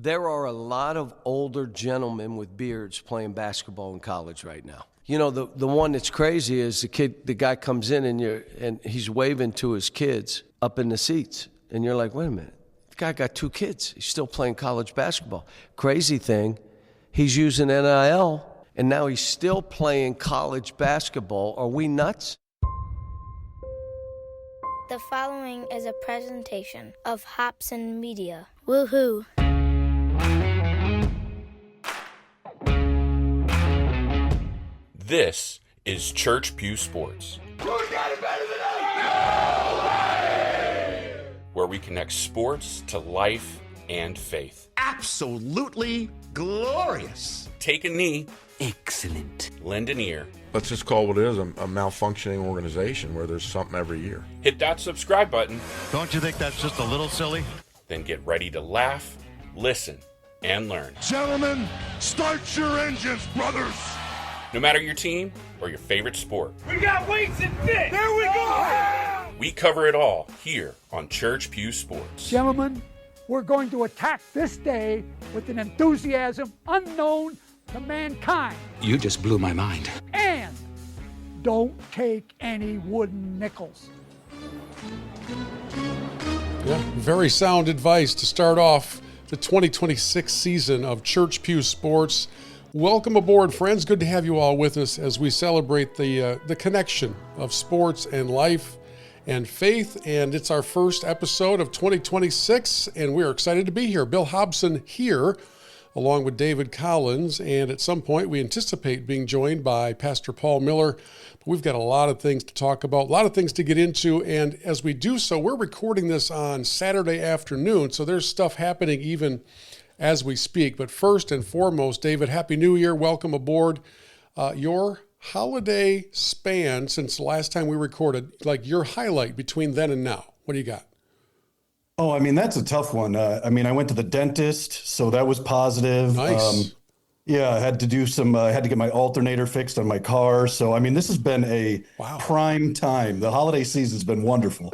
There are a lot of older gentlemen with beards playing basketball in college right now. You know, the one that's crazy is the guy comes in and he's waving to his kids up in the seats. And you're like, wait a minute, the guy got 2 kids. He's still playing college basketball. Crazy thing, he's using NIL, and now he's still playing college basketball. Are we nuts? The following is a presentation of Hobson Media. Woohoo! This is Church Pew Sports. Who's got it better than us? No way! Where we connect sports to life and faith. Absolutely glorious. Take a knee. Excellent. Lend an ear. Let's just call what it is a malfunctioning organization where there's something every year. Hit that subscribe button. Don't you think that's just a little silly? Then get ready to laugh, listen, and learn. Gentlemen, start your engines, brothers. No matter your team or your favorite sport. We got weights and fit. There we go. We cover it all here on Church Pew Sports. Gentlemen, we're going to attack this day with an enthusiasm unknown to mankind. You just blew my mind. And don't take any wooden nickels. Yeah, very sound advice to start off the 2026 season of Church Pew Sports. Welcome aboard, friends. Good to have you all with us as we celebrate the connection of sports and life and faith. And it's our first episode of 2026, and we're excited to be here. Bill Hobson here, along with David Collins, and at some point we anticipate being joined by Pastor Paul Miller. But we've got a lot of things to talk about, a lot of things to get into, and as we do so, we're recording this on Saturday afternoon, so there's stuff happening even as we speak. But first and foremost, David, Happy New Year. Welcome aboard. Your holiday span since the last time we recorded, like your highlight between then and now. What do you got? Oh, I mean, that's a tough one. I mean, I went to the dentist, so that was positive. Nice. Yeah, I had to do I had to get my alternator fixed on my car. So, I mean, this has been a prime time. The holiday season's been wonderful.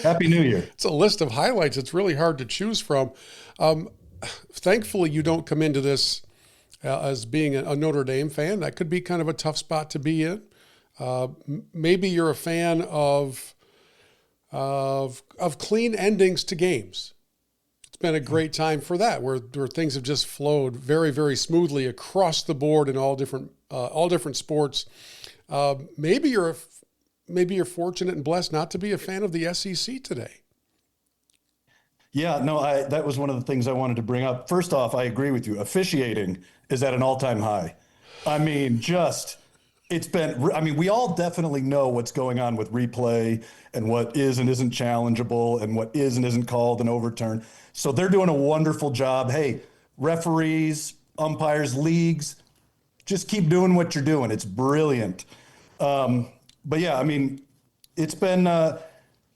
Happy New Year. It's a list of highlights. It's really hard to choose from. Thankfully, you don't come into this as being a Notre Dame fan. That could be kind of a tough spot to be in. Maybe you're a fan of clean endings to games. It's been a great time for that, where things have just flowed very, very smoothly across the board in all different sports. Maybe you're fortunate and blessed not to be a fan of the SEC today. Yeah, no, that was one of the things I wanted to bring up. First off, I agree with you. Officiating is at an all-time high. I mean, we all definitely know what's going on with replay and what is and isn't challengeable and what is and isn't called an overturn. So they're doing a wonderful job. Hey, referees, umpires, leagues, just keep doing what you're doing. It's brilliant. But yeah, I mean, it's been a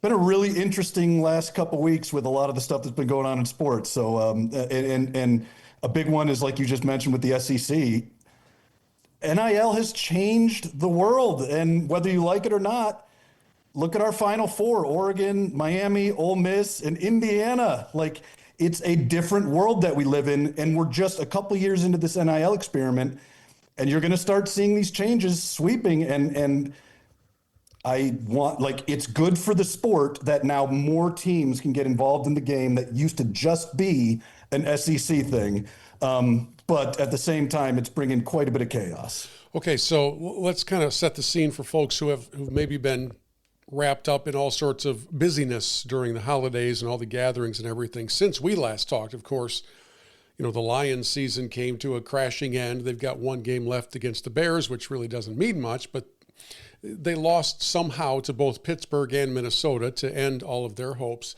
really interesting last couple weeks with a lot of the stuff that's been going on in sports. So, and a big one is, like you just mentioned, with the SEC. NIL has changed the world, and whether you like it or not, look at our Final Four: Oregon, Miami, Ole Miss, and Indiana. Like, it's a different world that we live in, and we're just a couple years into this NIL experiment, and you're going to start seeing these changes sweeping. And it's good for the sport that now more teams can get involved in the game that used to just be an SEC thing. But at the same time, it's bringing quite a bit of chaos. Okay, so let's kind of set the scene for folks who've maybe been wrapped up in all sorts of busyness during the holidays and all the gatherings and everything. Since we last talked, of course, you know, the Lions season came to a crashing end. They've got one game left against the Bears, which really doesn't mean much, but they lost somehow to both Pittsburgh and Minnesota to end all of their hopes.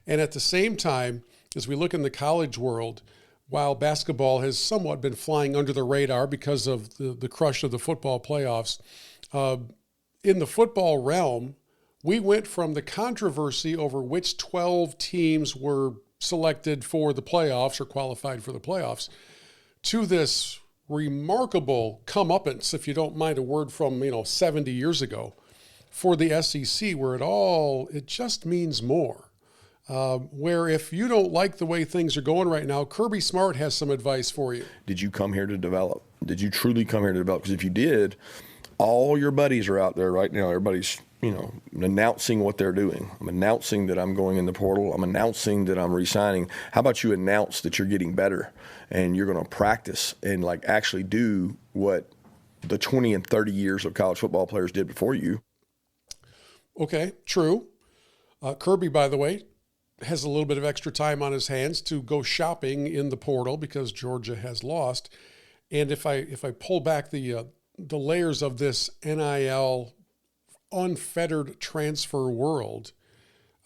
And at the same time, as we look in the college world, while basketball has somewhat been flying under the radar because of the crush of the football playoffs, in the football realm, we went from the controversy over which 12 teams were selected for the playoffs or qualified for the playoffs to this remarkable comeuppance, if you don't mind a word from 70 years ago, for the SEC, where it just means more. where if you don't like the way things are going right now, Kirby Smart has some advice for you. Did you come here to develop? Did you truly come here to develop? Because if you did, all your buddies are out there right now. Everybody's, announcing what they're doing. I'm announcing that I'm going in the portal. I'm announcing that I'm re-signing. How about you announce that you're getting better and you're going to practice and actually do what the 20 and 30 years of college football players did before you? Okay, true. Kirby, by the way, has a little bit of extra time on his hands to go shopping in the portal because Georgia has lost. And if I pull back the layers of this NIL unfettered transfer world,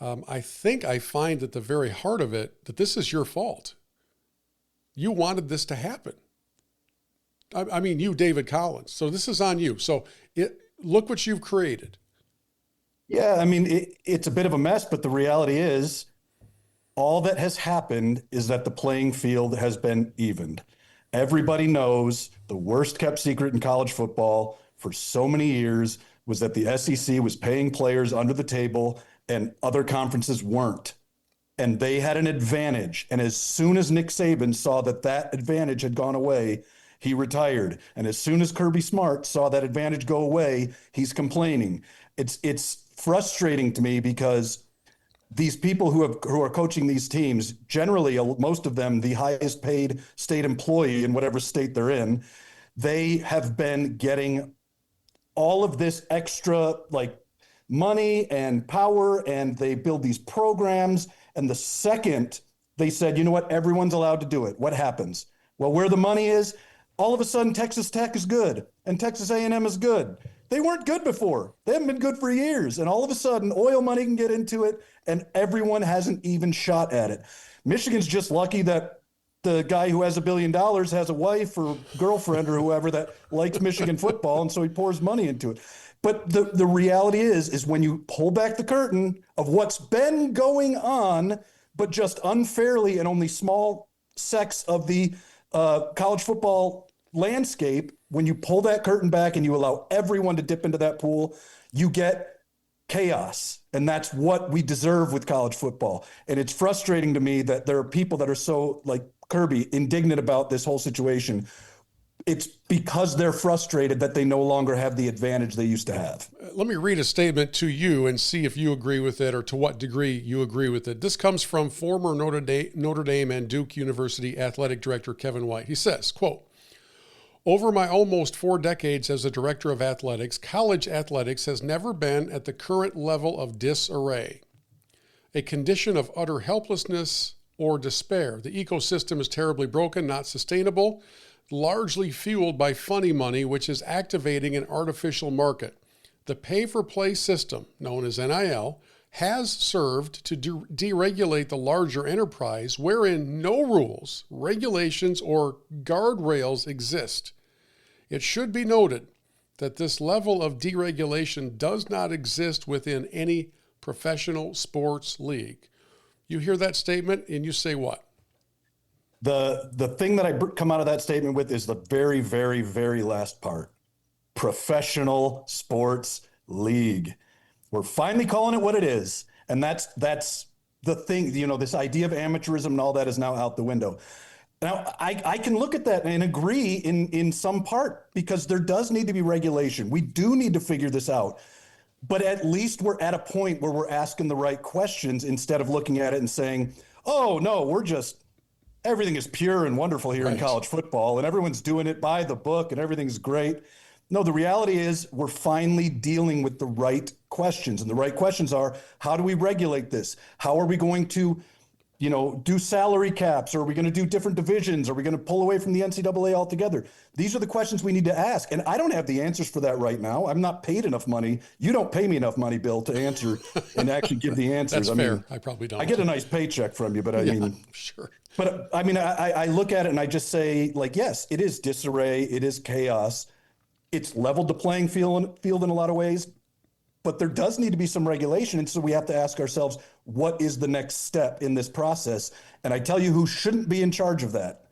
I think I find at the very heart of it that this is your fault. You wanted this to happen. I mean, you, David Collins. So this is on you. So look what you've created. Yeah, I mean, it's a bit of a mess, but the reality is all that has happened is that the playing field has been evened. Everybody knows the worst kept secret in college football for so many years was that the SEC was paying players under the table and other conferences weren't. And they had an advantage. And as soon as Nick Saban saw that that advantage had gone away, he retired. And as soon as Kirby Smart saw that advantage go away, he's complaining. It's frustrating to me because these people who are coaching these teams, generally most of them the highest paid state employee in whatever state they're in, they have been getting all of this extra money and power, and they build these programs. And the second they said, you know what, everyone's allowed to do it, what happens? Well, where the money is, all of a sudden Texas Tech is good and Texas A&M is good. They weren't good before. They haven't been good for years. And all of a sudden, oil money can get into it, and everyone has an even shot at it. Michigan's just lucky that the guy who has $1 billion has a wife or girlfriend or whoever that likes Michigan football, and so he pours money into it. But the reality is when you pull back the curtain of what's been going on, but just unfairly in only small sects of the college football landscape, when you pull that curtain back and you allow everyone to dip into that pool, you get chaos. And that's what we deserve with college football. And it's frustrating to me that there are people that are so, like Kirby, indignant about this whole situation. It's because they're frustrated that they no longer have the advantage they used to have. Let me read a statement to you and see if you agree with it or to what degree you agree with it. This comes from former Notre Dame and Duke University athletic director Kevin White. He says, quote, "Over my almost 4 decades as a director of athletics, college athletics has never been at the current level of disarray, a condition of utter helplessness or despair. The ecosystem is terribly broken, not sustainable, largely fueled by funny money, which is activating an artificial market. The pay-for-play system, known as NIL, has served to deregulate the larger enterprise wherein no rules, regulations, or guardrails exist. It should be noted that this level of deregulation does not exist within any professional sports league." You hear that statement and you say what? The thing that I come out of that statement with is the very, very, very last part. Professional sports league. We're finally calling it what it is. And that's the thing, this idea of amateurism and all that is now out the window. Now, I can look at that and agree in some part because there does need to be regulation. We do need to figure this out. But at least we're at a point where we're asking the right questions instead of looking at it and saying, oh, no, everything is pure and wonderful here in college football and everyone's doing it by the book and everything's great. No, the reality is we're finally dealing with the right questions. And the right questions are, how do we regulate this? How are we going to do salary caps? Or are we going to do different divisions? Are we going to pull away from the NCAA altogether? These are the questions we need to ask. And I don't have the answers for that right now. I'm not paid enough money. You don't pay me enough money, Bill, to answer and actually give the answers. That's fair. I probably don't. I get a nice paycheck from you, but sure. But I look at it and I just say, yes, it is disarray. It is chaos. It's leveled the playing field in a lot of ways. But there does need to be some regulation. And so we have to ask ourselves, what is the next step in this process? And I tell you who shouldn't be in charge of that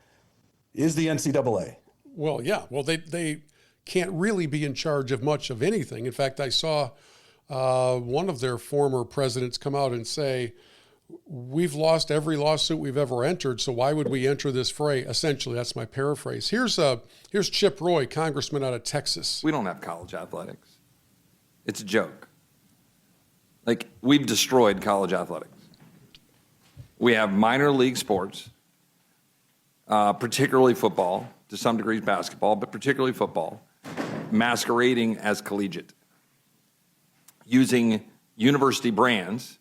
is the NCAA. Well, yeah. Well, they can't really be in charge of much of anything. In fact, I saw one of their former presidents come out and say, we've lost every lawsuit we've ever entered, so why would we enter this fray? Essentially, that's my paraphrase. Here's Chip Roy, congressman out of Texas. We don't have college athletics. It's a joke. Like, we've destroyed college athletics. We have minor league sports, particularly football, to some degrees basketball, but particularly football, masquerading as collegiate, using university brands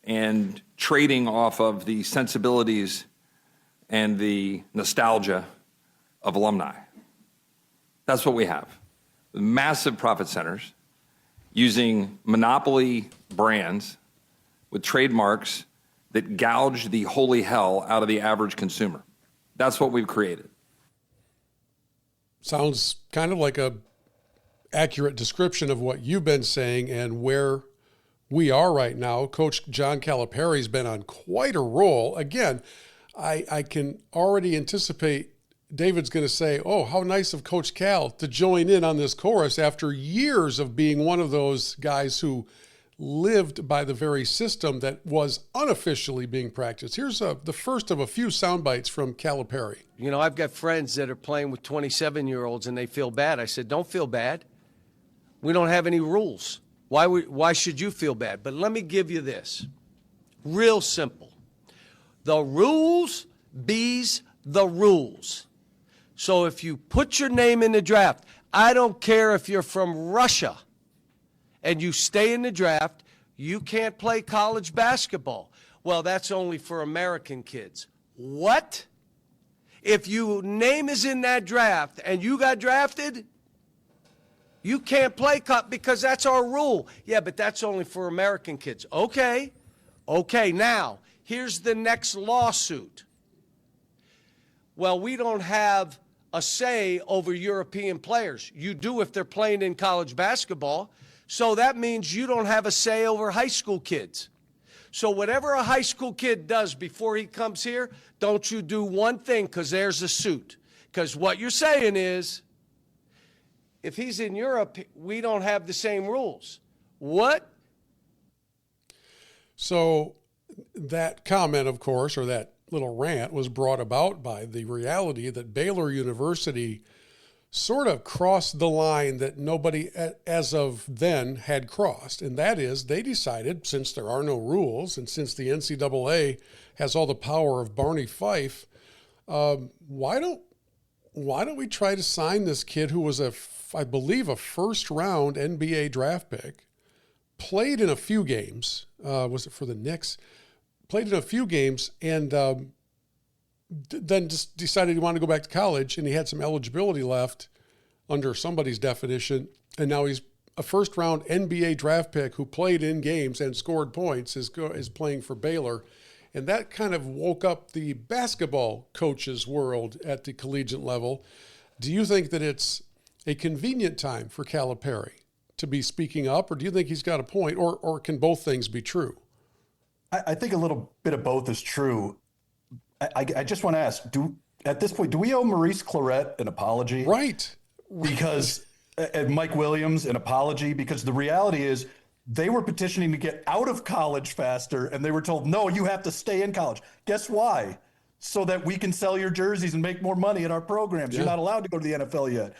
and trading off of the sensibilities and the nostalgia of alumni. That's what we have. Massive profit centers using monopoly brands with trademarks that gouge the holy hell out of the average consumer. That's what we've created. Sounds kind of like a accurate description of what you've been saying and where we are right now. Coach John Calipari's been on quite a roll. Again, I can already anticipate David's going to say, oh, how nice of Coach Cal to join in on this chorus after years of being one of those guys who lived by the very system that was unofficially being practiced. Here's the first of a few sound bites from Calipari. You know, I've got friends that are playing with 27-year-olds and they feel bad. I said, don't feel bad. We don't have any rules. Why should you feel bad? But let me give you this. Real simple. The rules bees the rules. So if you put your name in the draft, I don't care if you're from Russia and you stay in the draft, you can't play college basketball. Well, that's only for American kids. What? If your name is in that draft and you got drafted, you can't play because that's our rule. Yeah, but that's only for American kids. Okay. Now, here's the next lawsuit. Well, we don't have a say over European players. You do if they're playing in college basketball. So that means you don't have a say over high school kids. So whatever a high school kid does before he comes here, don't you do one thing because there's a suit. Because what you're saying is, if he's in Europe, we don't have the same rules. What? So that comment, of course, or that little rant was brought about by the reality that Baylor University sort of crossed the line that nobody as of then had crossed. And that is, they decided, since there are no rules and since the NCAA has all the power of Barney Fife, why don't we try to sign this kid who was I believe a first-round NBA draft pick, played in a few games, was it for the Knicks? Played in a few games and then just decided he wanted to go back to college, and he had some eligibility left under somebody's definition, and now he's a first-round NBA draft pick who played in games and scored points, is playing for Baylor. And that kind of woke up the basketball coaches' world at the collegiate level. Do you think that it's a convenient time for Calipari to be speaking up, or do you think he's got a point, or can both things be true? I think a little bit of both is true. I just want to ask, at this point, do we owe Maurice Claret an apology? Right. Because, and Mike Williams an apology, because the reality is they were petitioning to get out of college faster, and they were told, no, you have to stay in college. Guess why? So that we can sell your jerseys and make more money in our programs. Yeah. You're not allowed to go to the NFL yet.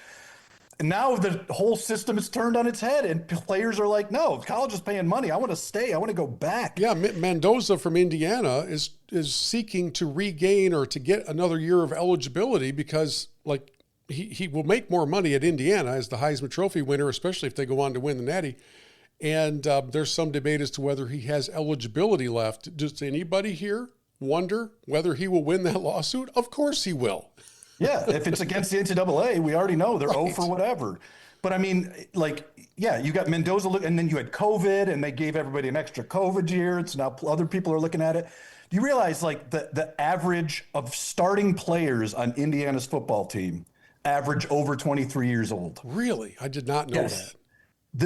And now the whole system is turned on its head, and players are like, no, college is paying money. I want to stay. I want to go back. Yeah, Mendoza from Indiana is seeking to regain or to get another year of eligibility because, like, he will make more money at Indiana as the Heisman Trophy winner, especially if they go on to win the Natty. And there's some debate as to whether he has eligibility left. Does anybody here wonder whether he will win that lawsuit? Of course he will. Yeah, if it's against the NCAA, we already know they're right. 0 for whatever. But I mean, like, yeah, you got Mendoza, and then you had COVID, and they gave everybody an extra COVID year. It's now other people are looking at it. Do you realize, like, the average of starting players on Indiana's football team average over 23 years old? Really? I did not know that.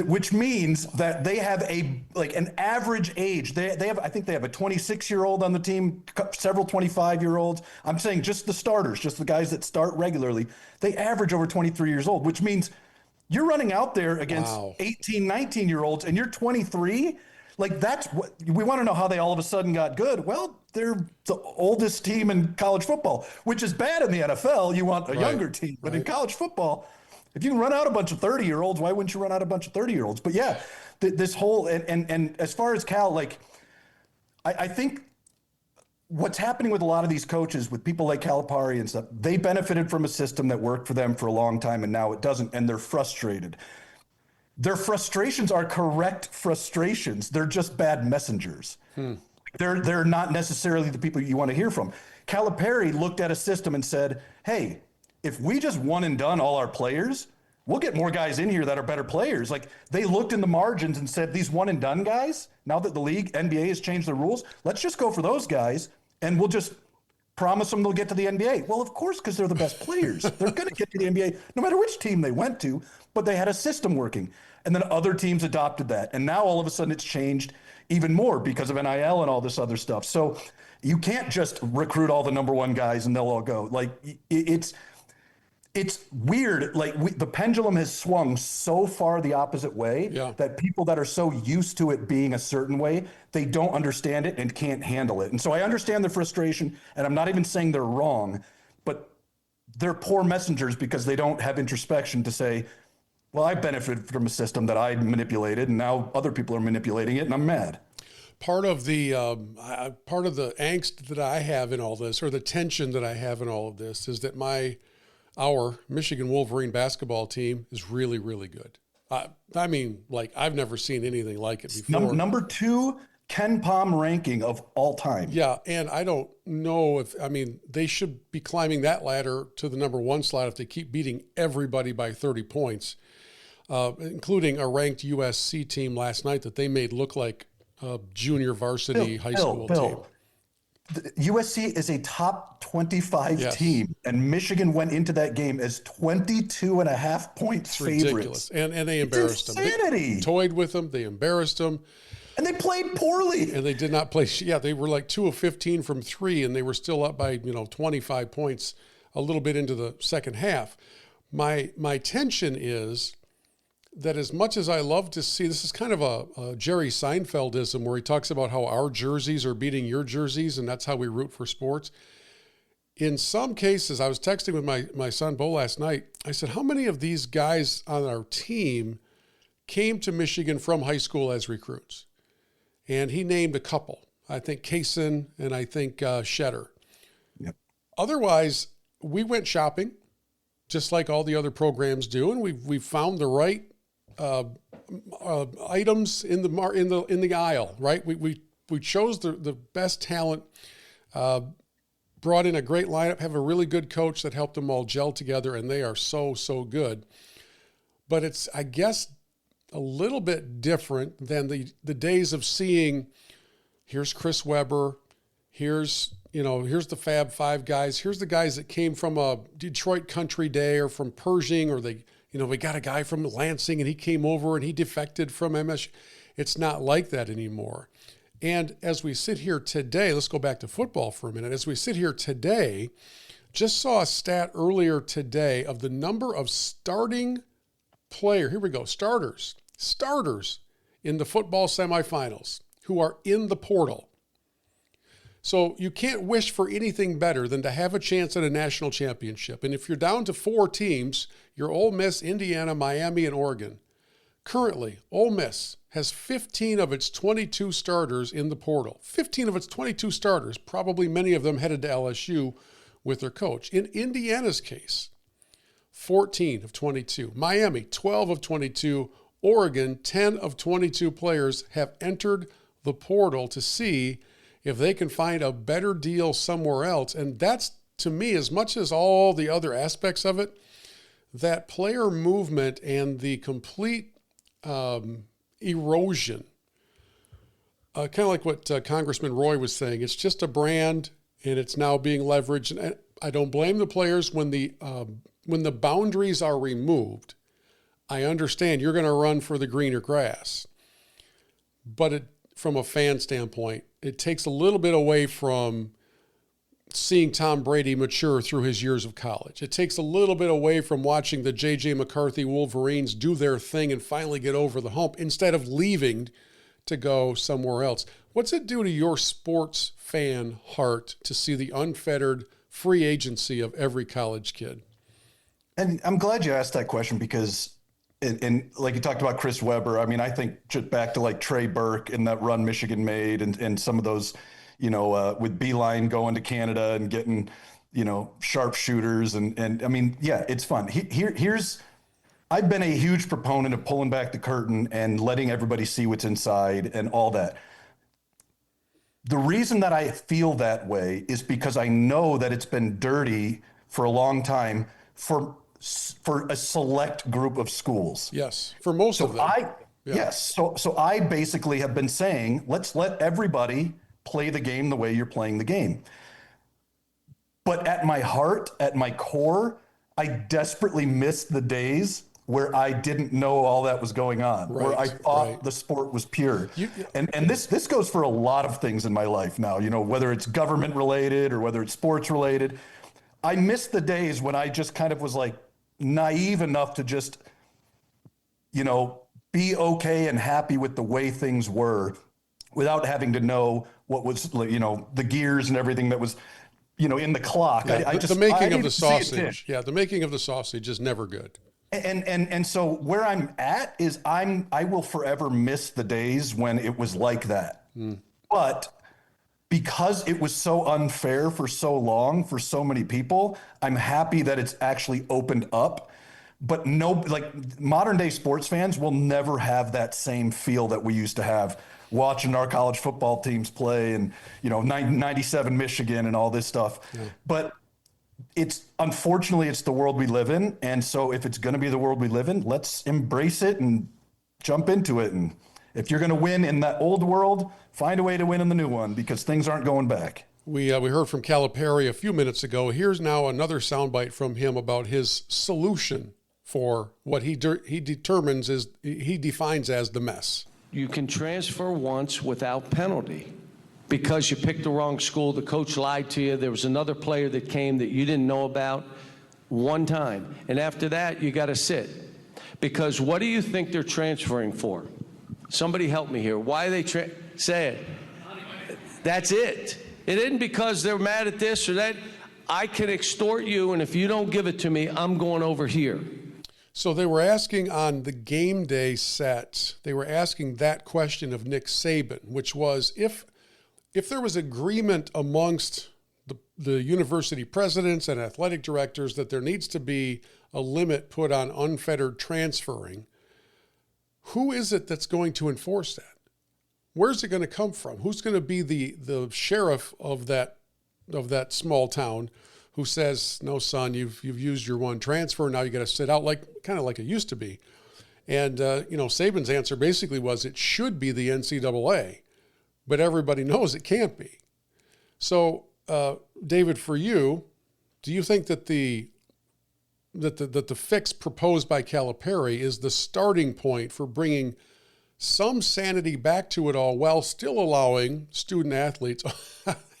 Which means that they have an average age. They have, I think they have a 26-year-old on the team, several 25-year-olds. I'm saying just the starters, just the guys that start regularly. They average over 23 years old, which means you're running out there against 18, 19-year-olds, and you're 23. Like, that's what we want to know, how they all of a sudden got good. Well, they're the oldest team in college football, which is bad in the NFL. You want a younger team, but in college football, if you can run out a bunch of 30-year-olds, why wouldn't you run out a bunch of 30-year-olds? But yeah, this whole, and as far as Cal, like, I think what's happening with a lot of these coaches, with people like Calipari and stuff, they benefited from a system that worked for them for a long time, and now it doesn't, and they're frustrated. Their frustrations are correct frustrations. They're just bad messengers. They're not necessarily the people you want to hear from. Calipari looked at a system and said, hey, if we just one and done all our players, we'll get more guys in here that are better players. Like, they looked in the margins and said, these one and done guys, now that the league, NBA has changed the rules, let's just go for those guys, and we'll just promise them they'll get to the NBA. Well, of course, because they're the best players. They're going to get to the NBA no matter which team they went to, but they had a system working. And then other teams adopted that. And now all of a sudden it's changed even more because of NIL and all this other stuff. So you can't just recruit all the number one guys and they'll all go. Like, it's weird. Like, the pendulum has swung so far the opposite way that people that are so used to it being a certain way, they don't understand it and can't handle it. And so I understand the frustration, and I'm not even saying they're wrong, but they're poor messengers because they don't have introspection to say, well, I benefited from a system that I manipulated, and now other people are manipulating it, and I'm mad. Part of the angst that I have in all this, or the tension that I have in all of this, is that our Michigan Wolverine basketball team is really, really good. I mean, like, I've never seen anything like it before. Number 2 Ken Pom ranking of all time. Yeah, and I don't know they should be climbing that ladder to the number 1 slot if they keep beating everybody by 30 points, including a ranked USC team last night that they made look like a junior varsity high school team. USC is a top 25 team, and Michigan went into that game as 22.5 points favorites. Ridiculous. And they embarrassed them. They toyed with them. They embarrassed them. And they played poorly. And they did not play. Yeah, they were like 2 of 15 from 3, and they were still up by 25 points a little bit into the second half. My tension is that, as much as I love to see, this is kind of a Jerry Seinfeldism, where he talks about how our jerseys are beating your jerseys, and that's how we root for sports. In some cases, I was texting with my son Bo last night. I said, how many of these guys on our team came to Michigan from high school as recruits? And he named a couple. I think Kaysen and I think Shetter. Yep. Otherwise, we went shopping, just like all the other programs do, and we found the right items in the aisle. Right? We chose the best talent, brought in a great lineup, have a really good coach that helped them all gel together, and they are so good. But it's, I guess, a little bit different than the days of seeing, here's Chris Webber, here's the Fab Five guys, here's the guys that came from a Detroit Country Day or from Pershing, or we got a guy from Lansing and he came over and he defected from MS. It's not like that anymore. And as we sit here today, let's go back to football for a minute. As we sit here today, just saw a stat earlier today of the number of starting player, here we go, starters in the football semifinals who are in the portal. So you can't wish for anything better than to have a chance at a national championship. And if you're down to 4 teams, you're Ole Miss, Indiana, Miami, and Oregon. Currently, Ole Miss has 15 of its 22 starters in the portal. 15 of its 22 starters, probably many of them headed to LSU with their coach. In Indiana's case, 14 of 22. Miami, 12 of 22. Oregon, 10 of 22 players have entered the portal to see if they can find a better deal somewhere else. And that's, to me, as much as all the other aspects of it, that player movement and the complete erosion, kind of like what Congressman Roy was saying, it's just a brand and it's now being leveraged. And I don't blame the players when the boundaries are removed. I understand you're going to run for the greener grass, but from a fan standpoint, it takes a little bit away from seeing Tom Brady mature through his years of college. It takes a little bit away from watching the J.J. McCarthy Wolverines do their thing and finally get over the hump instead of leaving to go somewhere else. What's it do to your sports fan heart to see the unfettered free agency of every college kid? And I'm glad you asked that question because, and like you talked about Chris Webber, I mean, I think just back to like Trey Burke and that run Michigan made and some of those, with Beeline going to Canada and getting, sharpshooters. And I mean, yeah, it's fun. I've been a huge proponent of pulling back the curtain and letting everybody see what's inside and all that. The reason that I feel that way is because I know that it's been dirty for a long time for a select group of schools. Yes, for most of them. Yes. So I basically have been saying, let's let everybody play the game the way you're playing the game. But at my heart, at my core, I desperately missed the days where I didn't know all that was going on, where I thought the sport was pure. And this goes for a lot of things in my life now, whether it's government related or whether it's sports related. I miss the days when I just kind of was like naive enough to just, be okay and happy with the way things were without having to know what was, the gears and everything that was, in the clock. Yeah, the making of the sausage. Yeah, the making of the sausage is never good. And so where I'm at is I will forever miss the days when it was like that. But because it was so unfair for so long for so many people, I'm happy that it's actually opened up. But modern day sports fans will never have that same feel that we used to have watching our college football teams play and 97 Michigan and all this stuff. Yeah. But unfortunately it's the world we live in. And so if it's going to be the world we live in, let's embrace it and jump into it. And if you're going to win in that old world, find a way to win in the new one because things aren't going back. We heard from Calipari a few minutes ago. Here's now another soundbite from him about his solution for what he defines as the mess. You can transfer once without penalty. Because you picked the wrong school, the coach lied to you, there was another player that came that you didn't know about one time. And after that, you got to sit. Because what do you think they're transferring for? Somebody help me here. Why are they say it? That's it. It isn't because they're mad at this or that. I can extort you, and if you don't give it to me, I'm going over here. So they were asking on the game day set, they were asking that question of Nick Saban, which was if there was agreement amongst the university presidents and athletic directors that there needs to be a limit put on unfettered transferring, who is it that's going to enforce that? Where's it going to come from? Who's going to be the sheriff of that small town who says, no, son, you've used your one transfer, now you got to sit out, kind of like it used to be. And, Saban's answer basically was it should be the NCAA. But everybody knows it can't be. So, David, for you, do you think that the fix proposed by Calipari is the starting point for bringing some sanity back to it all while still allowing student athletes,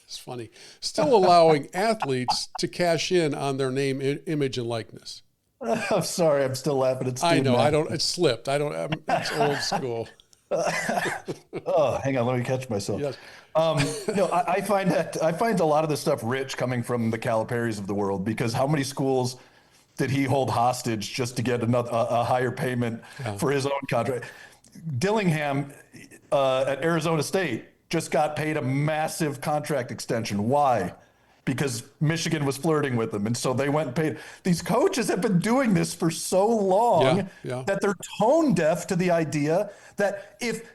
it's funny, still allowing athletes to cash in on their name, image, and likeness? I'm sorry, I'm still laughing at student athletes. It slipped. It's old school. Oh, hang on, let me catch myself. Yes. I find a lot of this stuff rich coming from the Caliparis of the world, because how many schools did he hold hostage just to get a higher payment for his own contract? Dillingham at Arizona State just got paid a massive contract extension. Why? Because Michigan was flirting with them. And so they went and paid. These coaches have been doing this for so long that they're tone deaf to the idea that if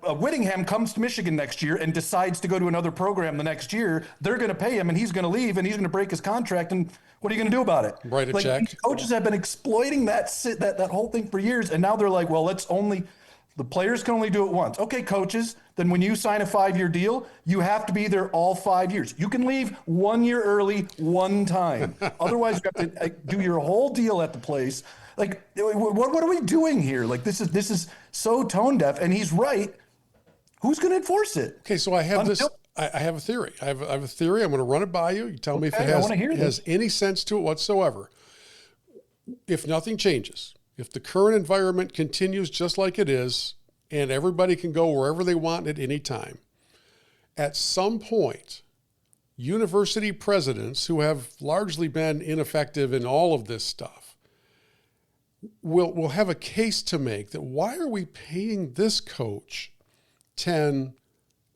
Whittingham comes to Michigan next year and decides to go to another program the next year, they're going to pay him and he's going to leave and he's going to break his contract. And what are you going to do about it? Write a check. These coaches have been exploiting that whole thing for years. And now they're like, well, the players can only do it once. Okay, coaches, then when you sign a 5-year deal, you have to be there all 5 years. You can leave 1 year early one time. Otherwise, you have to do your whole deal at the place. What are we doing here? This is so tone deaf, and he's right. Who's going to enforce it? Okay, so I have I have a theory. I have a theory. I'm going to run it by you. You tell me if it has any sense to it whatsoever. If nothing changes, if the current environment continues just like it is, and everybody can go wherever they want at any time. At some point, university presidents who have largely been ineffective in all of this stuff will have a case to make that why are we paying this coach 10,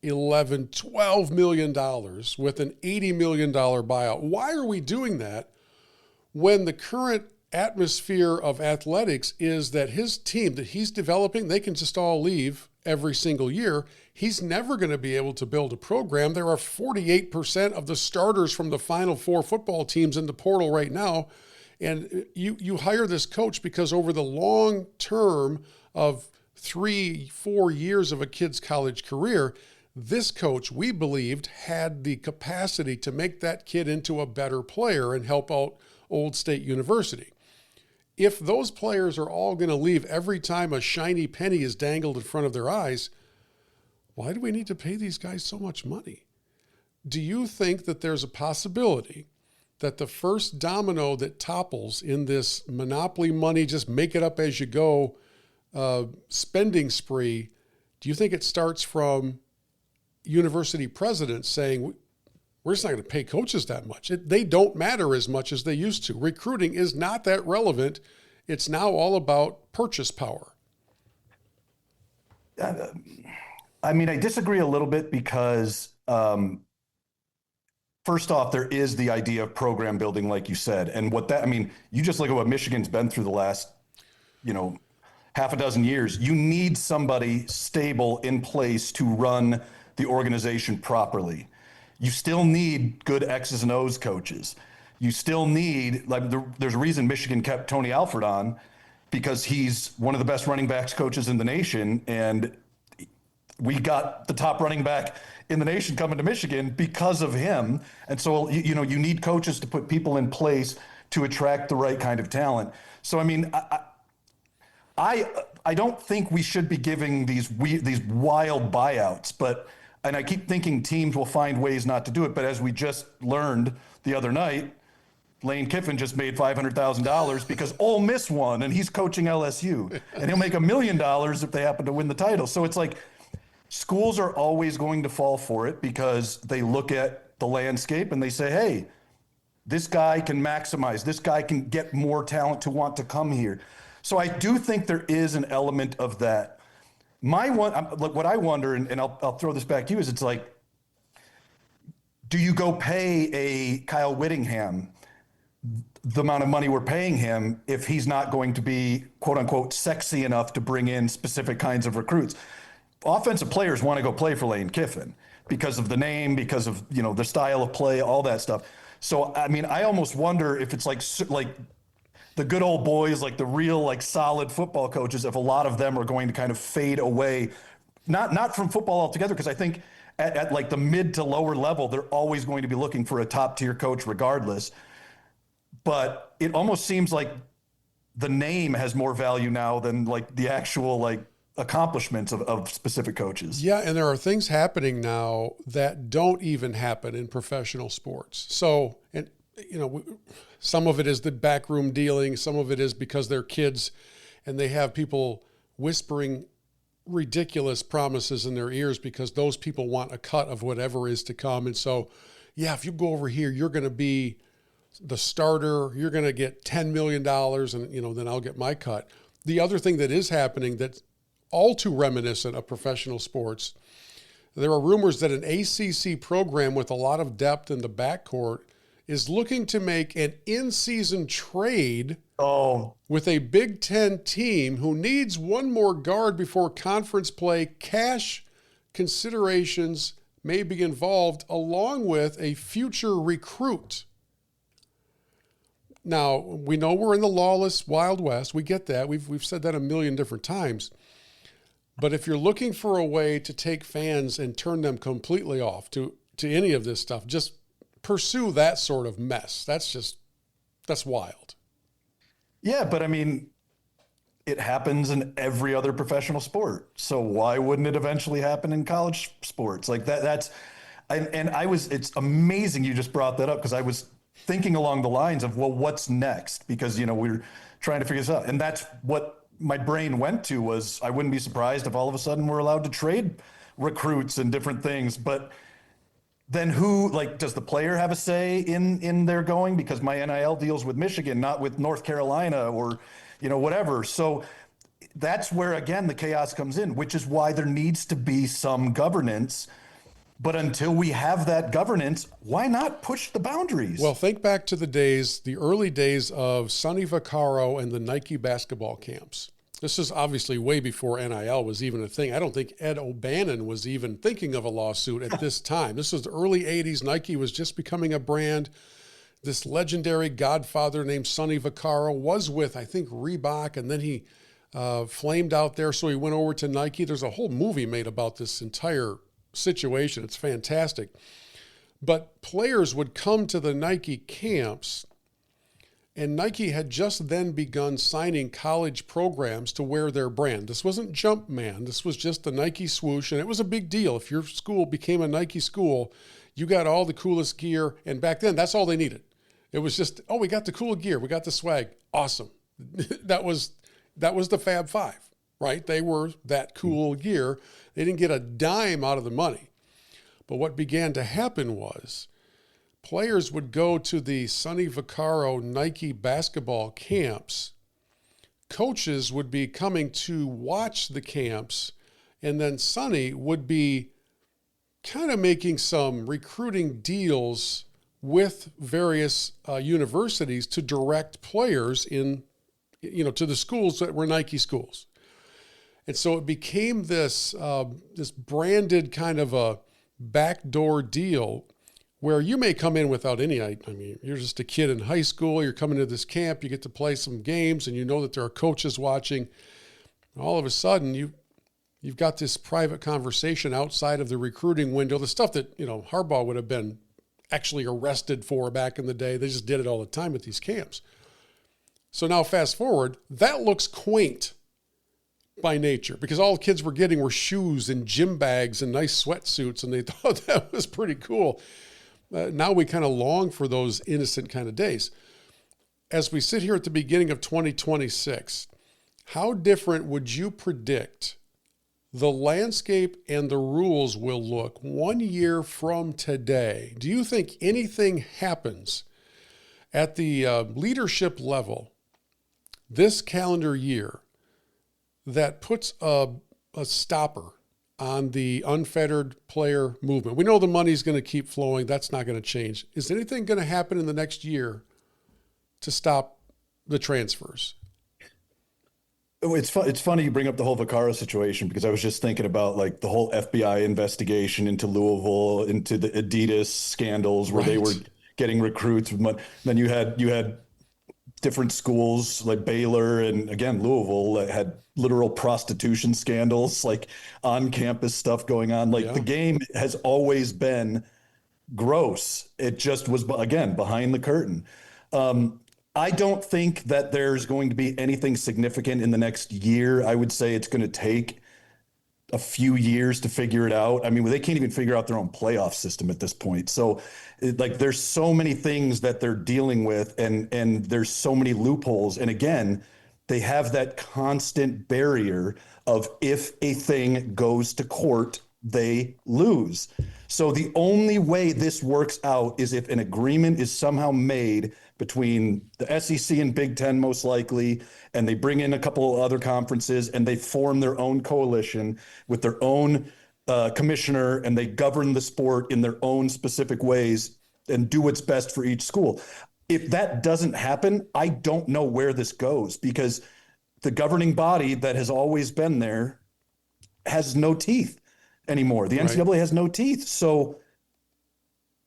11, $12 million with an $80 million buyout? Why are we doing that when the current atmosphere of athletics is that his team that he's developing, they can just all leave every single year? He's never going to be able to build a program. There are 48% of the starters from the Final Four football teams in the portal right now. And you hire this coach because over the long term of 3-4 years of a kid's college career, this coach, we believed, had the capacity to make that kid into a better player and help out Old State University. If those players are all going to leave every time a shiny penny is dangled in front of their eyes, why do we need to pay these guys so much money? Do you think that there's a possibility that the first domino that topples in this monopoly money, just make it up as you go, spending spree, do you think it starts from university presidents saying, we're just not going to pay coaches that much? They don't matter as much as they used to. Recruiting is not that relevant. It's now all about purchase power. I mean, I disagree a little bit because, first off, there is the idea of program building, like you said. And what that, I mean, you just look at what Michigan's been through the last, half a dozen years. You need somebody stable in place to run the organization properly. You still need good X's and O's coaches. You still need, there's a reason Michigan kept Tony Alford on, because he's one of the best running backs coaches in the nation. And we got the top running back in the nation coming to Michigan because of him. And so, you need coaches to put people in place to attract the right kind of talent. So, I mean, I don't think we should be giving these wild buyouts, and I keep thinking teams will find ways not to do it. But as we just learned the other night, Lane Kiffin just made $500,000 because Ole Miss won and he's coaching LSU, and he'll make $1 million if they happen to win the title. So it's like schools are always going to fall for it because they look at the landscape and they say, hey, this guy can maximize, this guy can get more talent to want to come here. So I do think there is an element of that. What I wonder, and I'll throw this back to you, is it's like, do you go pay a Kyle Whittingham the amount of money we're paying him if he's not going to be, quote unquote, sexy enough to bring in specific kinds of recruits? Offensive players want to go play for Lane Kiffin because of the name, because of, the style of play, all that stuff. So, I mean, I almost wonder if it's like the good old boys, like the real, solid football coaches, if a lot of them are going to kind of fade away, not from football altogether, because I think at the mid to lower level, they're always going to be looking for a top tier coach regardless. But it almost seems like the name has more value now than the actual accomplishments of specific coaches. Yeah, and there are things happening now that don't even happen in professional sports. So, and some of it is the backroom dealing. Some of it is because they're kids and they have people whispering ridiculous promises in their ears because those people want a cut of whatever is to come. And so, yeah, if you go over here, you're going to be the starter. You're going to get $10 million and, then I'll get my cut. The other thing that is happening that's all too reminiscent of professional sports, there are rumors that an ACC program with a lot of depth in the backcourt is looking to make an in-season trade with a Big Ten team who needs one more guard before conference play. Cash considerations may be involved along with a future recruit. Now, we know we're in the lawless Wild West. We get that. We've said that a million different times. But if you're looking for a way to take fans and turn them completely off to any of this stuff, just pursue that sort of mess. That's wild. Yeah, but I mean, it happens in every other professional sport. So why wouldn't it eventually happen in college sports? It's amazing you just brought that up because I was thinking along the lines of, well, what's next? Because, we're trying to figure this out. And that's what my brain went to was, I wouldn't be surprised if all of a sudden we're allowed to trade recruits and different things. But then who, like, does the player have a say in their going? Because my NIL deals with Michigan, not with North Carolina or, whatever. So that's where, again, the chaos comes in, which is why there needs to be some governance. But until we have that governance, why not push the boundaries? Well, think back to the early days of Sonny Vaccaro and the Nike basketball camps. This is obviously way before NIL was even a thing. I don't think Ed O'Bannon was even thinking of a lawsuit at this time. This was the early 80s. Nike was just becoming a brand. This legendary godfather named Sonny Vaccaro was with, I think, Reebok, and then he flamed out there, so he went over to Nike. There's a whole movie made about this entire situation. It's fantastic. But players would come to the Nike camps, and Nike had just then begun signing college programs to wear their brand. This wasn't Jumpman. This was just the Nike swoosh, and it was a big deal. If your school became a Nike school, you got all the coolest gear, and back then, that's all they needed. It was just, we got the cool gear. We got the swag. Awesome. That was the Fab Five, right? They were that cool gear. They didn't get a dime out of the money. But what began to happen was players would go to the Sonny Vaccaro Nike basketball camps. Coaches would be coming to watch the camps, and then Sonny would be kind of making some recruiting deals with various universities to direct players to the schools that were Nike schools. And so it became this branded kind of a backdoor deal where you may come in without any, you're just a kid in high school, you're coming to this camp, you get to play some games, and you know that there are coaches watching. All of a sudden, you've got this private conversation outside of the recruiting window, the stuff that, Harbaugh would have been actually arrested for back in the day. They just did it all the time at these camps. So now fast forward, that looks quaint by nature, because all the kids were getting were shoes and gym bags and nice sweatsuits, and they thought that was pretty cool. Now we kind of long for those innocent kind of days. As we sit here at the beginning of 2026, how different would you predict the landscape and the rules will look 1 year from today? Do you think anything happens at the leadership level this calendar year that puts a stopper on the unfettered player movement? We know the money's going to keep flowing. That's not going to change. Is anything going to happen in the next year to stop the transfers? It's funny you bring up the whole Vaccaro situation, because I was just thinking about like the whole FBI investigation into Louisville, into the Adidas scandals where they were getting recruits with money. Then you had different schools like Baylor and, again, Louisville that had literal prostitution scandals, like on-campus stuff going on. Like the game has always been gross. It just was, again, behind the curtain. I don't think that there's going to be anything significant in the next year. I would say it's going to take a few years to figure it out. I mean, they can't even figure out their own playoff system at this point. So there's so many things that they're dealing with, and there's so many loopholes. And again, they have that constant barrier of, if a thing goes to court, they lose. So the only way this works out is if an agreement is somehow made between the SEC and Big Ten, most likely, and they bring in a couple of other conferences and they form their own coalition with their own commissioner, and they govern the sport in their own specific ways and do what's best for each school. If that doesn't happen, I don't know where this goes, because the governing body that has always been there has no teeth anymore. The NCAA has no teeth. So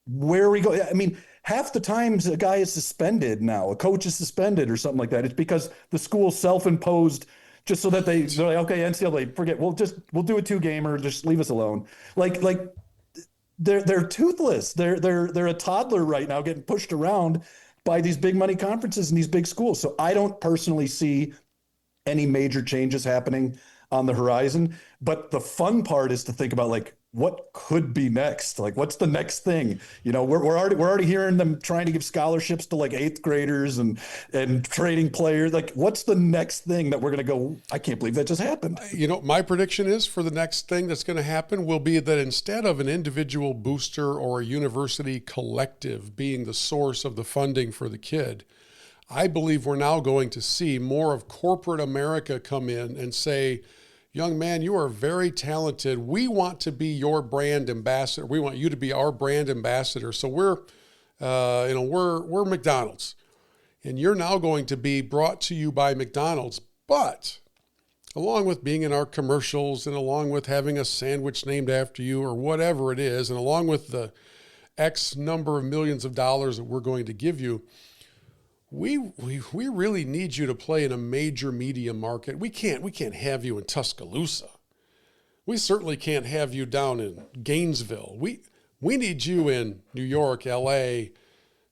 where are we going? I mean, half the times a guy is suspended now, a coach is suspended or something like that. It's because the school self-imposed, just so that they're like, okay, NCAA, forget, we'll do a 2-gamer, just leave us alone. Like they're toothless. They're a toddler right now, getting pushed around by these big money conferences and these big schools. So I don't personally see any major changes happening on the horizon. But the fun part is to think about, like, what could be next? Like, what's the next thing? You know, we're already hearing them trying to give scholarships to like 8th graders and trading players. Like, what's the next thing that we're going to go, I can't believe that just happened? You know, my prediction is for the next thing that's going to happen will be that instead of an individual booster or a university collective being the source of the funding for the kid, I believe we're now going to see more of corporate America come in and say, young man, you are very talented. We want to be your brand ambassador. We want you to be our brand ambassador. So we're McDonald's, and you're now going to be brought to you by McDonald's. But along with being in our commercials and along with having a sandwich named after you or whatever it is, and along with the X number of millions of dollars that we're going to give you, we really need you to play in a major media market. We can't have you in Tuscaloosa. We certainly can't have you down in Gainesville. We need you in New York, LA,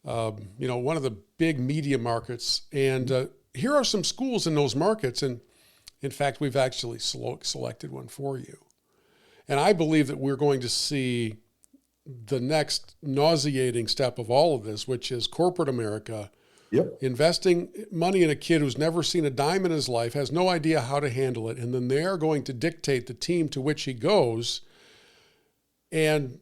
one of the big media markets. And here are some schools in those markets. And in fact, we've actually selected one for you. And I believe that we're going to see the next nauseating step of all of this, which is corporate America. Yep. Investing money in a kid who's never seen a dime in his life, has no idea how to handle it, and then they're going to dictate the team to which he goes. And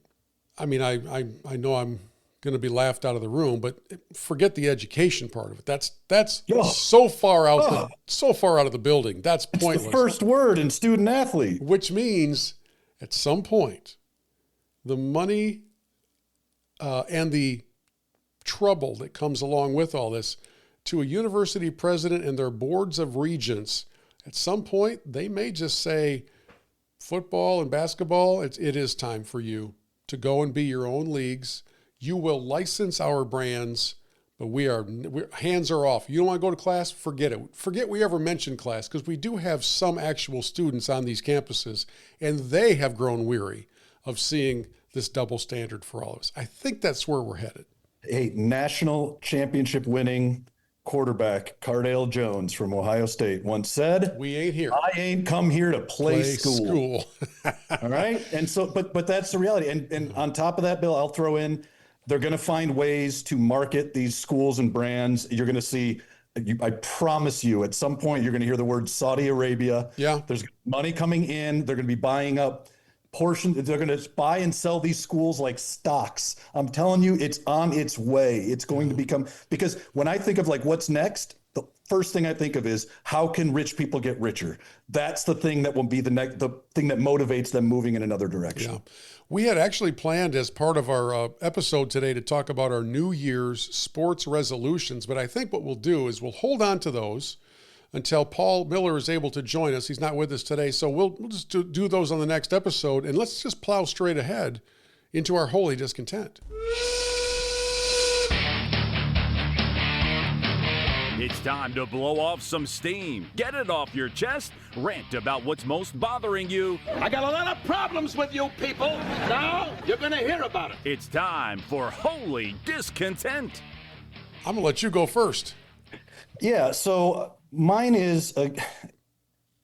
I mean, I know I'm going to be laughed out of the room, but forget the education part of it. That's so far out of the building. That's pointless. It's the first word in student athlete, which means at some point, the money and the trouble that comes along with all this to a university president and their boards of regents, at some point they may just say, football and basketball, it is time for you to go and be your own leagues. You will license our brands, but hands are off. You don't want to go to class? Forget it. Forget we ever mentioned class, because we do have some actual students on these campuses, and they have grown weary of seeing this double standard for all of us. I think that's where we're headed. A national championship winning quarterback, Cardale Jones from Ohio State, once said, "We ain't here. I ain't come here to play school." All right. And so, but that's the reality. And on top of that, Bill, I'll throw in, they're going to find ways to market these schools and brands. You're going to see, I promise you, at some point, you're going to hear the word Saudi Arabia. Yeah. There's money coming in. They're going to be buying up they're going to buy and sell these schools like stocks. I'm telling you, it's on its way. It's going to become, because when I think of like what's next, the first thing I think of is how can rich people get richer? That's the thing that will be the thing that motivates them moving in another direction. Yeah. We had actually planned as part of our episode today to talk about our New Year's sports resolutions, but I think what we'll do is we'll hold on to those until Paul Miller is able to join us. He's not with us today, so we'll just do those on the next episode, and let's just plow straight ahead into our holy discontent. It's time to blow off some steam. Get it off your chest. Rant about what's most bothering you. I got a lot of problems with you people. Now you're going to hear about it. It's time for Holy Discontent. I'm going to let you go first. Yeah, so mine is, I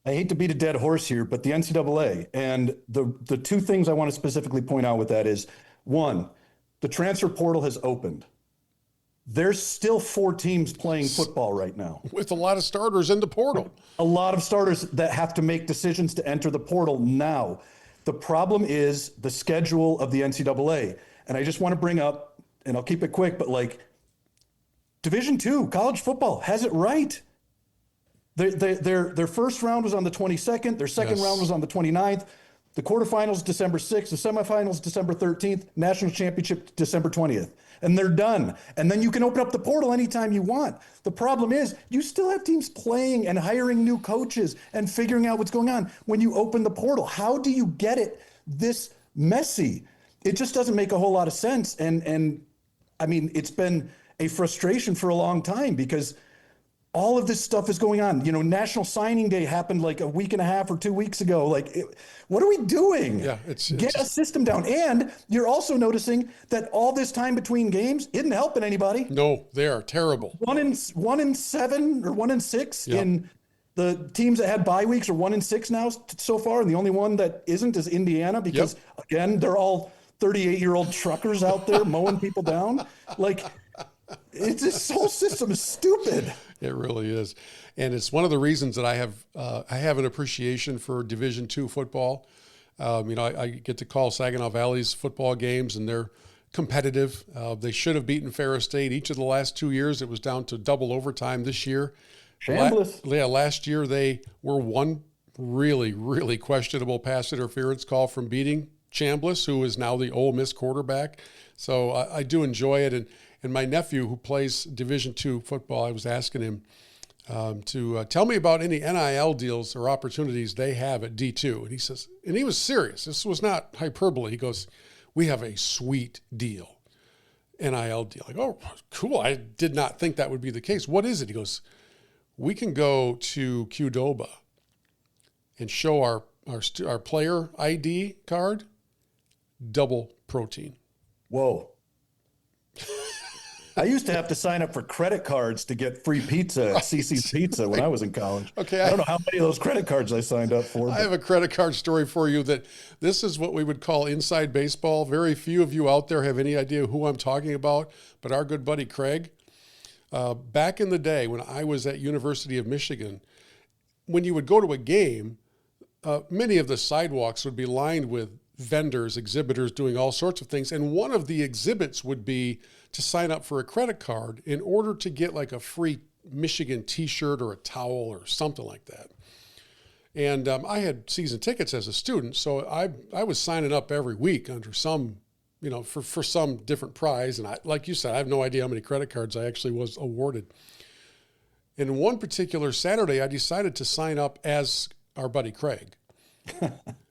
hate to beat a dead horse here, but the NCAA. And the two things I want to specifically point out with that is, one, the transfer portal has opened. There's still 4 teams playing football right now. With a lot of starters in the portal. A lot of starters that have to make decisions to enter the portal now. The problem is the schedule of the NCAA. And I just want to bring up, and I'll keep it quick, but like Division II, college football has it right. Their first round was on the 22nd. Their second round was on the 29th. The quarterfinals, December 6th. The semifinals, December 13th. National championship, December 20th. And they're done. And then you can open up the portal anytime you want. The problem is you still have teams playing and hiring new coaches and figuring out what's going on when you open the portal. How do you get it this messy? It just doesn't make a whole lot of sense. And I mean, it's been a frustration for a long time because all of this stuff is going on. You know, National Signing Day happened like a week and a half or 2 weeks ago. Like, what are we doing? Yeah, Get a system down. And you're also noticing that all this time between games isn't helping anybody. No, they are terrible. 1 in 7 or 1 in 6 in The teams that had bye weeks are 1-6 now so far, and the only one that isn't is Indiana because, again, they're all 38-year-old truckers out there mowing people down. Like, this whole system is stupid. It really is. And it's one of the reasons that I have an appreciation for Division II football. I get to call Saginaw Valley's football games, and they're competitive. They should have beaten Ferris State each of the last 2 years. It was down to double overtime this year. Shambles. Last year they were one really, really questionable pass interference call from beating Chambliss, who is now the Ole Miss quarterback. So I do enjoy it. And my nephew, who plays Division II football, I was asking him to tell me about any NIL deals or opportunities they have at D2. And he says, and he was serious. This was not hyperbole. He goes, "We have a sweet deal, NIL deal." I go, "Oh, cool. I did not think that would be the case. What is it?" He goes, "We can go to Qdoba and show our player ID card, double protein." Whoa. I used to have to sign up for credit cards to get free pizza at CC's Pizza when I was in college. Okay, I don't know how many of those credit cards I signed up for. I have a credit card story for you that this is what we would call inside baseball. Very few of you out there have any idea who I'm talking about, but our good buddy Craig, back in the day when I was at University of Michigan, when you would go to a game, many of the sidewalks would be lined with vendors, exhibitors doing all sorts of things. And one of the exhibits would be to sign up for a credit card in order to get like a free Michigan t-shirt or a towel or something like that. And I had season tickets as a student, so I was signing up every week under some, for some different prize. And like you said, I have no idea how many credit cards I actually was awarded. And one particular Saturday, I decided to sign up as our buddy Craig.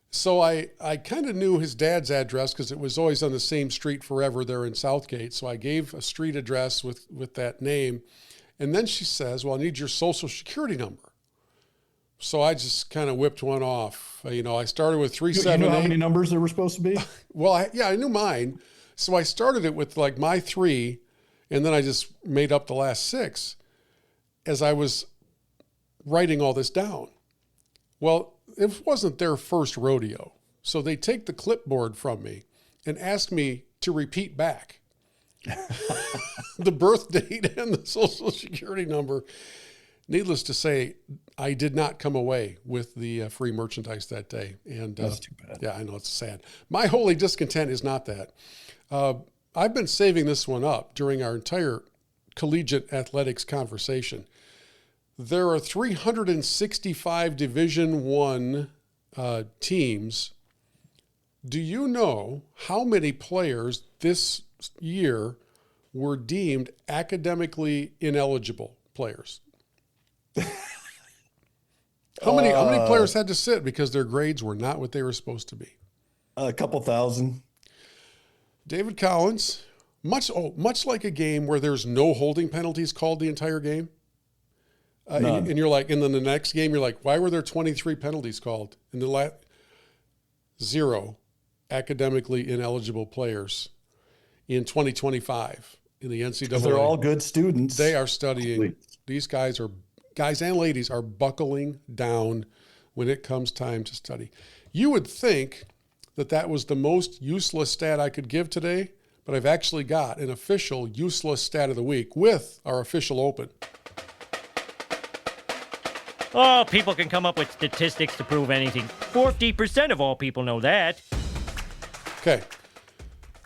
So I kind of knew his dad's address because it was always on the same street forever there in Southgate. So I gave a street address with that name. And then she says, "Well, I need your social security number." So I just kind of whipped one off. I started with 378. You know how many numbers there were supposed to be? Well, I knew mine. So I started it with like my 3, and then I just made up the last 6 as I was writing all this down. Well, it wasn't their first rodeo. So they take the clipboard from me and ask me to repeat back the birth date and the social security number. Needless to say, I did not come away with the free merchandise that day. And that's too bad. Yeah, I know, it's sad. My holy discontent is not that. I've been saving this one up during our entire collegiate athletics conversation. There are 365 Division I teams. Do you know how many players this year were deemed academically ineligible players? How many players had to sit because their grades were not what they were supposed to be? A couple thousand. David Collins, much like a game where there's no holding penalties called the entire game. And you're like, and then the next game, you're like, why were there 23 penalties called? And the 0 academically ineligible players in 2025 in the NCAA. They're all good students. They are studying. These guys and ladies are buckling down when it comes time to study. You would think that was the most useless stat I could give today, but I've actually got an official useless stat of the week with our official open. Oh, people can come up with statistics to prove anything. 40% of all people know that. Okay.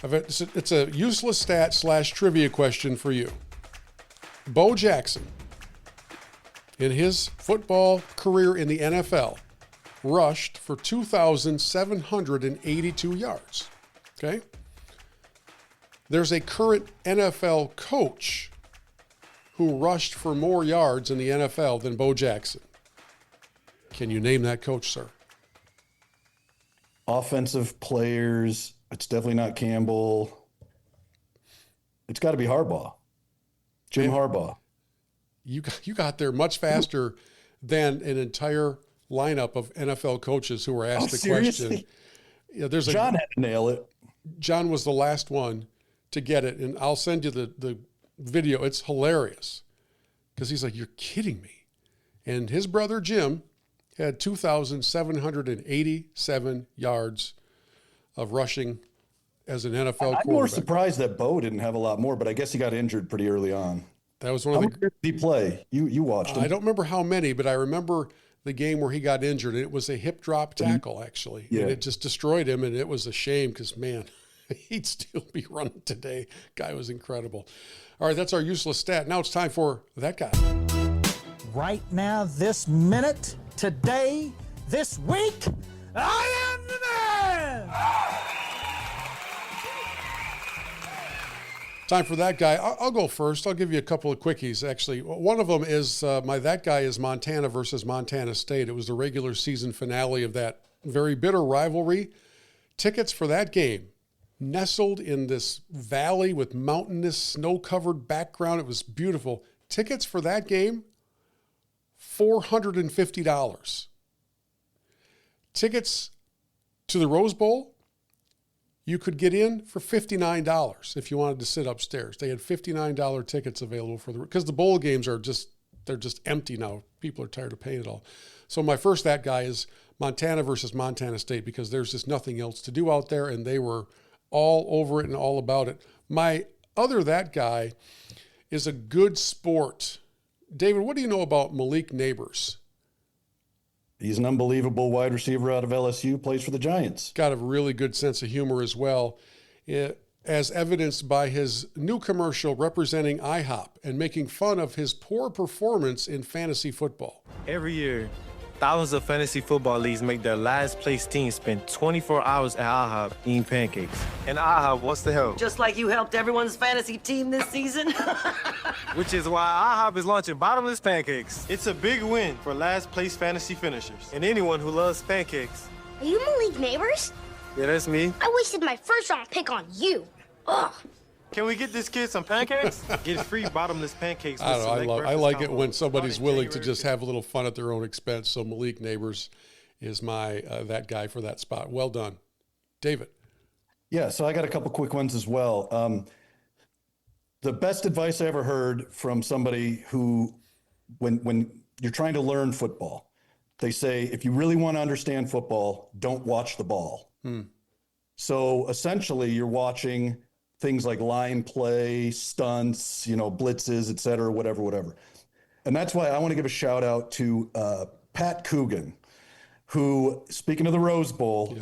It's a useless stat / trivia question for you. Bo Jackson, in his football career in the NFL, rushed for 2,782 yards. Okay? There's a current NFL coach who rushed for more yards in the NFL than Bo Jackson. Can you name that coach, sir? Offensive players. It's definitely not Campbell. It's got to be Harbaugh. Jim Harbaugh. You got there much faster than an entire lineup of NFL coaches who were asked the question. Yeah, John had to nail it. John was the last one to get it, and I'll send you the video. It's hilarious because he's like, "You're kidding me." And his brother Jim had 2,787 yards of rushing as an NFL quarterback. I'm more surprised that Bo didn't have a lot more, but I guess he got injured pretty early on. That was one of the. Did he play? You watched him. I don't remember how many, but I remember the game where he got injured, and it was a hip drop tackle, actually. Yeah. And it just destroyed him, and it was a shame because, man, he'd still be running today. Guy was incredible. All right, that's our useless stat. Now it's time for that guy. Right now, this minute, today, this week, I am the man! Time for that guy. I'll go first. I'll give you a couple of quickies, actually. One of them is that guy is Montana versus Montana State. It was the regular season finale of that very bitter rivalry. Tickets for that game, nestled in this valley with mountainous, snow-covered background. It was beautiful. Tickets for that game, $450. Tickets to the Rose Bowl, you could get in for $59 if you wanted to sit upstairs. They had $59 tickets available because the bowl games they're just empty now. People are tired of paying it all. So my first that guy is Montana versus Montana State because there's just nothing else to do out there, and they were all over it and all about it. My other that guy is a good sport. David, what do you know about Malik Neighbors? He's an unbelievable wide receiver out of LSU, plays for the Giants. Got a really good sense of humor as well, as evidenced by his new commercial representing IHOP and making fun of his poor performance in fantasy football. Every year, thousands of fantasy football leagues make their last place team spend 24 hours at IHOP eating pancakes. And IHOP wants to help. Just like you helped everyone's fantasy team this season? Which is why IHOP is launching bottomless pancakes. It's a big win for last place fantasy finishers and anyone who loves pancakes. Are you Malik Neighbors? Yeah, that's me. I wasted my first round pick on you. Ugh. Can we get this kid some pancakes? Get free bottomless pancakes. I don't know. I like it when somebody's willing to just have a little fun at their own expense. So Malik Neighbors is my that guy for that spot. Well done, David. Yeah, so I got a couple quick ones as well. The best advice I ever heard from somebody who, when you're trying to learn football, they say if you really want to understand football, don't watch the ball. So essentially, you're watching things like line play, stunts, blitzes, et cetera, whatever. And that's why I want to give a shout out to Pat Coogan, who, speaking of the Rose Bowl,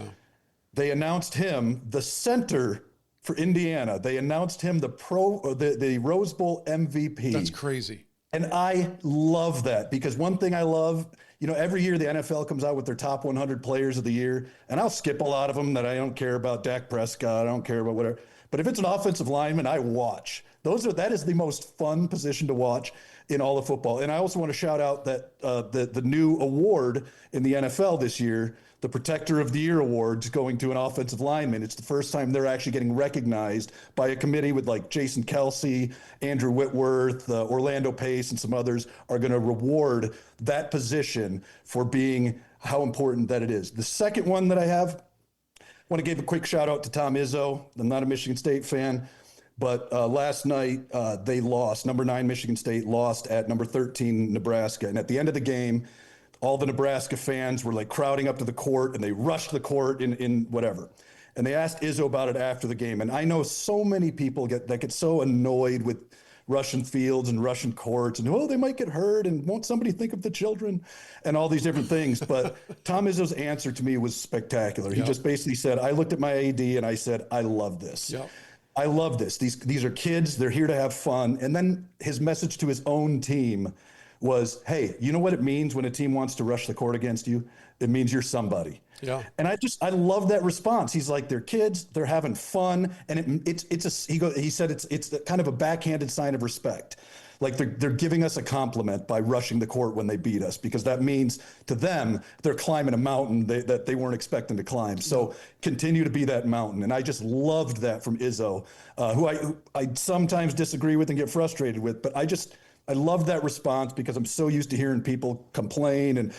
they announced him the center for Indiana. They announced him the Rose Bowl MVP. That's crazy. And I love that because one thing I love, every year the NFL comes out with their top 100 players of the year, and I'll skip a lot of them that I don't care about. Dak Prescott, I don't care about whatever. But if it's an offensive lineman, I watch. That is the most fun position to watch in all of football. And I also want to shout out that the new award in the NFL this year, the Protector of the Year Awards, going to an offensive lineman. It's the first time they're actually getting recognized by a committee with like Jason Kelsey, Andrew Whitworth, Orlando Pace, and some others are going to reward that position for being how important that it is. The second one that I have, I want to give a quick shout out to Tom Izzo. I'm not a Michigan State fan, but last night they lost. Number 9 Michigan State lost at number 13 Nebraska. And at the end of the game, all the Nebraska fans were like crowding up to the court, and they rushed the court in whatever. And they asked Izzo about it after the game. And I know so many people get so annoyed with Russian fields and Russian courts and, they might get hurt and won't somebody think of the children and all these different things. But Tom Izzo's answer to me was spectacular. He just basically said, I looked at my AD and I said, I love this. I love this. These are kids. They're here to have fun. And then his message to his own team was, hey, you know what it means when a team wants to rush the court against you? It means you're somebody. Yeah. And I love that response. He's like, they're kids, they're having fun. And he said it's kind of a backhanded sign of respect. Like they're giving us a compliment by rushing the court when they beat us, because that means to them, they're climbing a mountain that they weren't expecting to climb. So continue to be that mountain. And I just loved that from Izzo, who I sometimes disagree with and get frustrated with, but I love that response because I'm so used to hearing people complain and,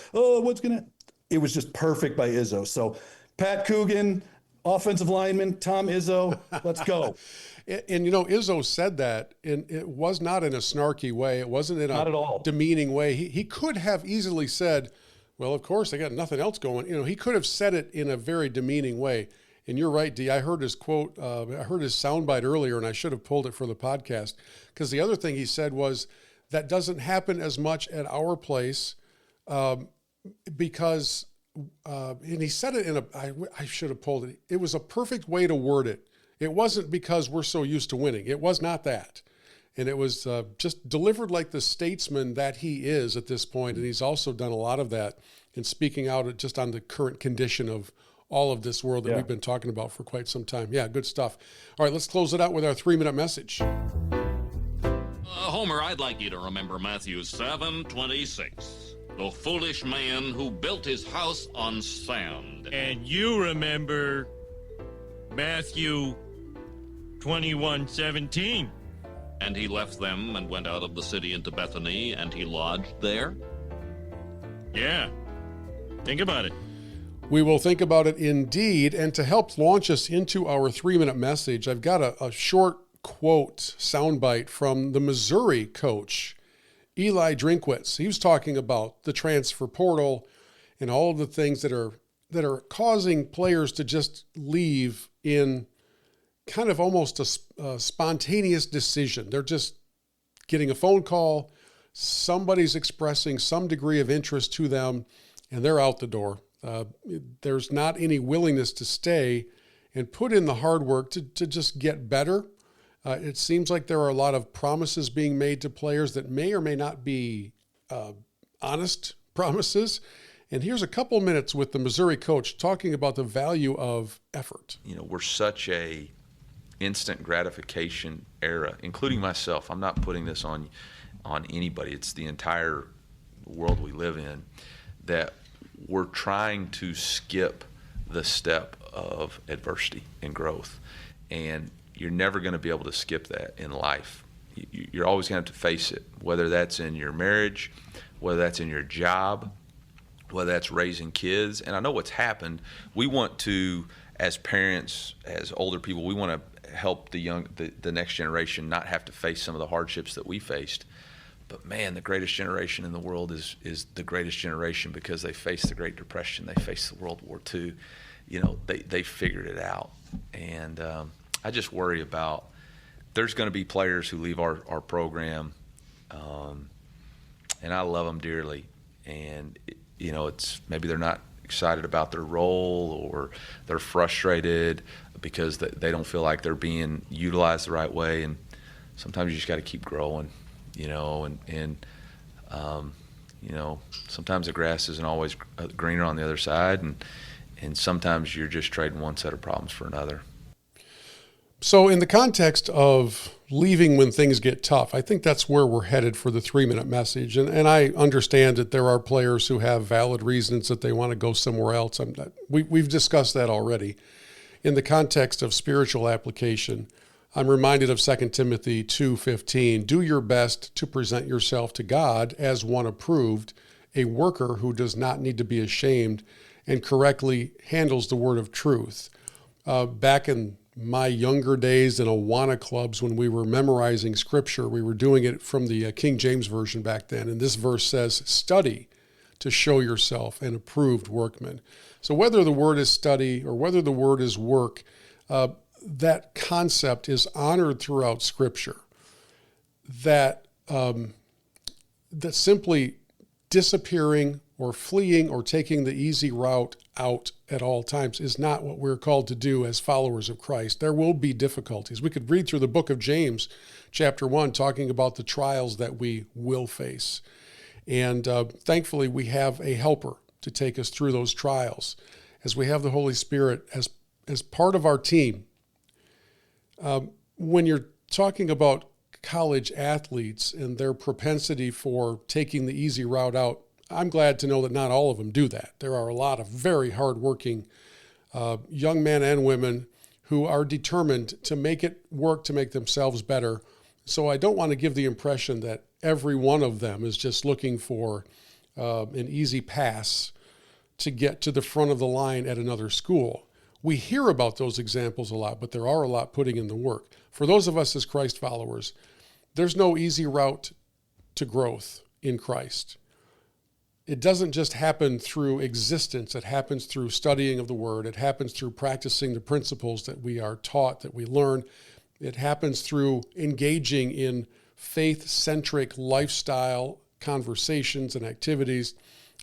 it was just perfect by Izzo. So Pat Coogan, offensive lineman, Tom Izzo, let's go. And Izzo said that, and it was not in a snarky way. It wasn't in Not at a all. demeaning way. He could have easily said, well, of course, I got nothing else going. He could have said it in a very demeaning way. And you're right, Dee. I heard his quote. I heard his soundbite earlier, and I should have pulled it for the podcast. Because the other thing he said was, that doesn't happen as much at our place because, and he said it in I should have pulled it. It was a perfect way to word it. It wasn't because we're so used to winning. It was not that. And it was just delivered like the statesman that he is at this point. And he's also done a lot of that in speaking out just on the current condition of all of this world that we've been talking about for quite some time. Yeah, good stuff. All right, let's close it out with our 3-minute message. Homer, I'd like you to remember Matthew 7:26. The foolish man who built his house on sand. And you remember Matthew 21:17. And he left them and went out of the city into Bethany, and he lodged there? Yeah. Think about it. We will think about it indeed. And to help launch us into our 3-minute message, I've got a short quote soundbite from the Missouri coach, Eli Drinkwitz. He was talking about the transfer portal and all of the things that are causing players to just leave in kind of almost a spontaneous decision. They're just getting a phone call, somebody's expressing some degree of interest to them, and they're out the door. There's not any willingness to stay and put in the hard work to just get better. It seems like there are a lot of promises being made to players that may or may not be honest promises. And here's a couple minutes with the Missouri coach talking about the value of effort. We're such a instant gratification era, including myself. I'm not putting this on anybody. It's the entire world we live in, that we're trying to skip the step of adversity and growth. And you're never going to be able to skip that in life. You're always going to have to face it, whether that's in your marriage, whether that's in your job, whether that's raising kids. And I know what's happened. We want to, as parents, as older people, we want to help the next generation not have to face some of the hardships that we faced. But man, the greatest generation in the world is the greatest generation because they faced the Great Depression, they faced the World War II. They figured it out. And I just worry about there's going to be players who leave our program, and I love them dearly. And it's maybe they're not excited about their role, or they're frustrated because they don't feel like they're being utilized the right way. And sometimes you just got to keep growing, sometimes the grass isn't always greener on the other side, and sometimes you're just trading one set of problems for another. So in the context of leaving when things get tough, I think that's where we're headed for the 3-minute message. And I understand that there are players who have valid reasons that they want to go somewhere else. We've discussed that already. In the context of spiritual application, I'm reminded of 2 Timothy 2:15. Do your best to present yourself to God as one approved, a worker who does not need to be ashamed and correctly handles the word of truth. Back in my younger days in Awana clubs, when we were memorizing scripture, we were doing it from the King James Version back then. And this verse says, study to show yourself an approved workman. So whether the word is study or whether the word is work, that concept is honored throughout scripture. That simply disappearing or fleeing or taking the easy route out at all times is not what we're called to do as followers of Christ. There will be difficulties. We could read through the book of James, chapter 1, talking about the trials that we will face. And thankfully, we have a helper to take us through those trials, as we have the Holy Spirit as part of our team. When you're talking about college athletes and their propensity for taking the easy route out, I'm glad to know that not all of them do that. There are a lot of very hardworking young men and women who are determined to make it work to make themselves better. So I don't want to give the impression that every one of them is just looking for an easy pass to get to the front of the line at another school. We hear about those examples a lot, but there are a lot putting in the work. For those of us as Christ followers, there's no easy route to growth in Christ. It doesn't just happen through existence. It happens through studying of the Word. It happens through practicing the principles that we are taught, that we learn. It happens through engaging in faith-centric lifestyle conversations and activities.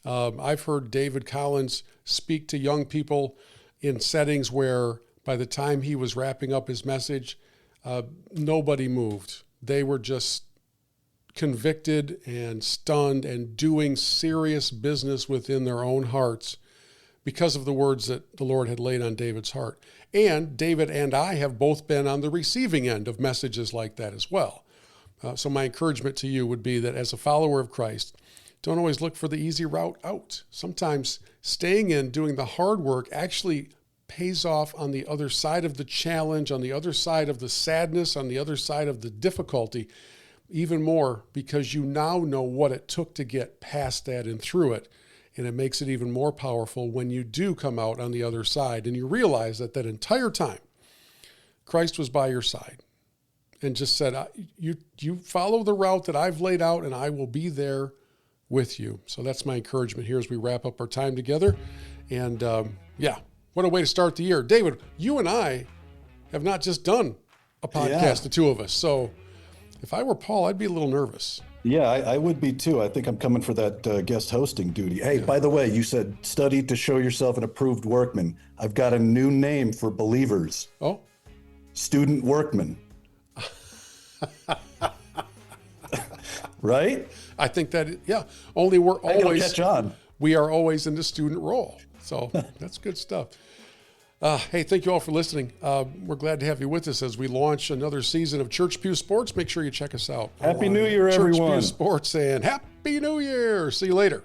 I've heard David Collins speak to young people in settings where by the time he was wrapping up his message, nobody moved. They were just convicted and stunned and doing serious business within their own hearts because of the words that the Lord had laid on David's heart. And David and I have both been on the receiving end of messages like that as well. So my encouragement to you would be that as a follower of Christ, don't always look for the easy route out. Sometimes staying in, doing the hard work actually pays off on the other side of the challenge, on the other side of the sadness, on the other side of the difficulty, even more because you now know what it took to get past that and through it. And it makes it even more powerful when you do come out on the other side and you realize that that entire time, Christ was by your side and just said, you follow the route that I've laid out and I will be there with you. So that's my encouragement here as we wrap up our time together. And what a way to start the year. David, you and I have not just done a podcast, the two of us. So if I were Paul, I'd be a little nervous. Yeah, I would be too. I think I'm coming for that guest hosting duty. Hey, by the way, you said study to show yourself an approved workman. I've got a new name for believers. Oh? Student workman. Right? I think that, only we're always, catch on. We are always in the student role. So that's good stuff. Hey, thank you all for listening. We're glad to have you with us as we launch another season of Church Pew Sports. Make sure you check us out. Happy New Year, everyone. Church Pew Sports, and Happy New Year. See you later.